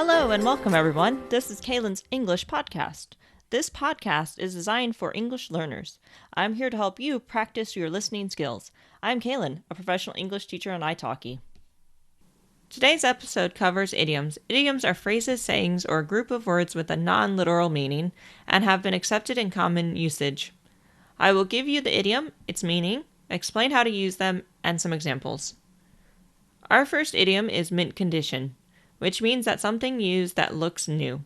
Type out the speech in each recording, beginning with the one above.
Hello and welcome everyone. This is Kaylin's English podcast. This podcast is designed for English learners. I'm here to help you practice your listening skills. I'm Kaylin, a professional English teacher on italki. Today's episode covers idioms. Idioms are phrases, sayings, or a group of words with a non-literal meaning and have been accepted in common usage. I will give you the idiom, its meaning, explain how to use them, and some examples. Our first idiom is mint condition, which means that something used that looks new.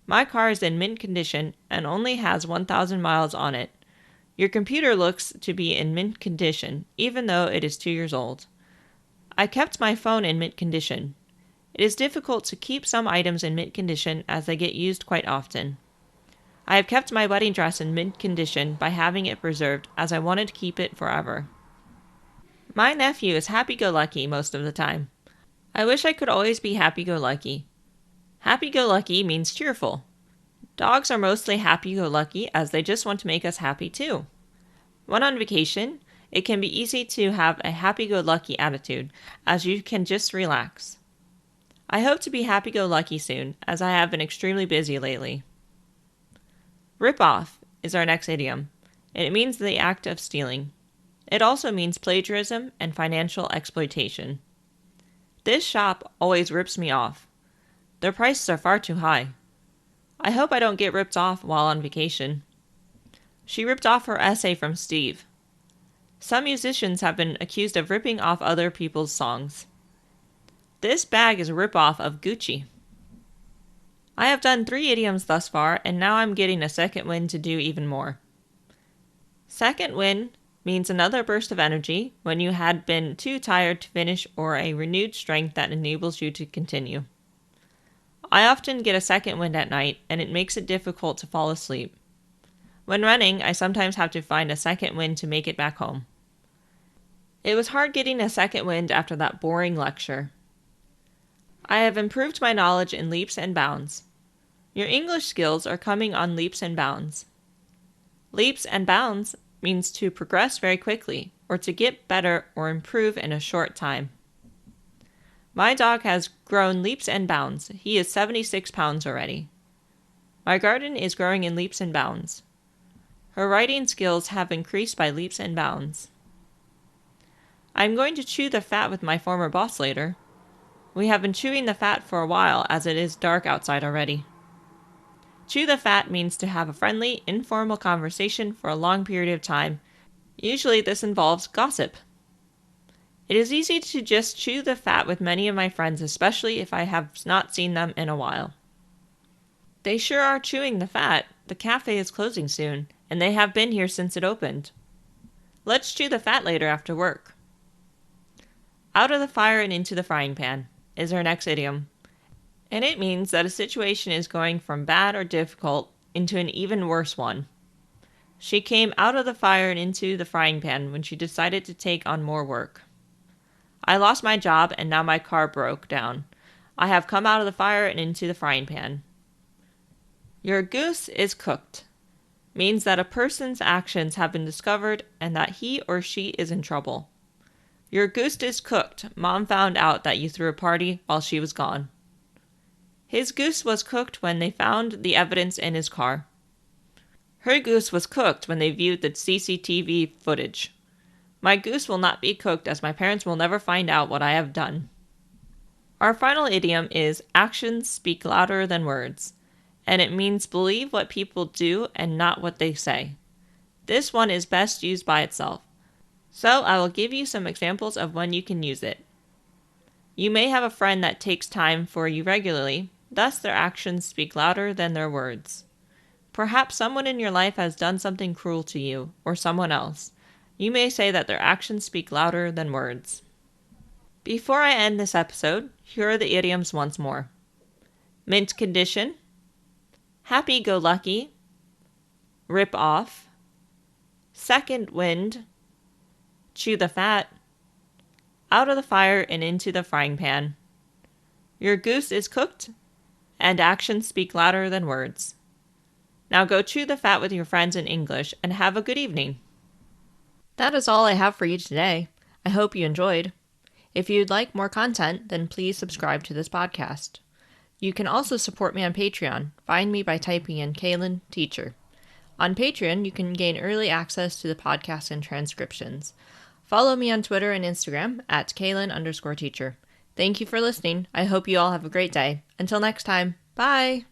My car is in mint condition and only has 1,000 miles on it. Your computer looks to be in mint condition, even though it is 2 years old. I kept my phone in mint condition. It is difficult to keep some items in mint condition as they get used quite often. I have kept my wedding dress in mint condition by having it preserved as I wanted to keep it forever. My nephew is happy-go-lucky most of the time. I wish I could always be happy-go-lucky. Happy-go-lucky means cheerful. Dogs are mostly happy-go-lucky as they just want to make us happy too. When on vacation, it can be easy to have a happy-go-lucky attitude as you can just relax. I hope to be happy-go-lucky soon as I have been extremely busy lately. RipOff is our next idiom, and it means the act of stealing. It also means plagiarism and financial exploitation. This shop always rips me off. Their prices are far too high. I hope I don't get ripped off while on vacation. She ripped off her essay from Steve. Some musicians have been accused of ripping off other people's songs. This bag is a rip-off of Gucci. I have done 3 idioms thus far, and now I'm getting a second wind to do even more. Second wind means another burst of energy when you had been too tired to finish or a renewed strength that enables you to continue. I often get a second wind at night, and it makes it difficult to fall asleep. When running, I sometimes have to find a second wind to make it back home. It was hard getting a second wind after that boring lecture. I have improved my knowledge in leaps and bounds. Your English skills are coming on leaps and bounds. Leaps and bounds means to progress very quickly, or to get better or improve in a short time. My dog has grown leaps and bounds. He is 76 pounds already. My garden is growing in leaps and bounds. Her writing skills have increased by leaps and bounds. I'm going to chew the fat with my former boss later. We have been chewing the fat for a while as it is dark outside already. Chew the fat means to have a friendly, informal conversation for a long period of time. Usually this involves gossip. It is easy to just chew the fat with many of my friends, especially if I have not seen them in a while. They sure are chewing the fat. The cafe is closing soon, and they have been here since it opened. Let's chew the fat later after work. Out of the fire and into the frying pan is our next idiom, and it means that a situation is going from bad or difficult into an even worse one. She came out of the fire and into the frying pan when she decided to take on more work. I lost my job and now my car broke down. I have come out of the fire and into the frying pan. Your goose is cooked means that a person's actions have been discovered and that he or she is in trouble. Your goose is cooked. Mom found out that you threw a party while she was gone. His goose was cooked when they found the evidence in his car. Her goose was cooked when they viewed the CCTV footage. My goose will not be cooked as my parents will never find out what I have done. Our final idiom is actions speak louder than words, and it means believe what people do and not what they say. This one is best used by itself. So I will give you some examples of when you can use it. You may have a friend that takes time for you regularly, thus their actions speak louder than their words. Perhaps someone in your life has done something cruel to you or someone else. You may say that their actions speak louder than words. Before I end this episode, here are the idioms once more. Mint condition, happy-go-lucky, rip off, second wind, chew the fat, out of the fire and into the frying pan. Your goose is cooked, and actions speak louder than words. Now go chew the fat with your friends in English and have a good evening. That is all I have for you today. I hope you enjoyed. If you'd like more content, then please subscribe to this podcast. You can also support me on Patreon. Find me by typing in Kaylin Teacher. On Patreon, you can gain early access to the podcast and transcriptions. Follow me on Twitter and Instagram at Kaylin_teacher. Thank you for listening. I hope you all have a great day. Until next time, bye!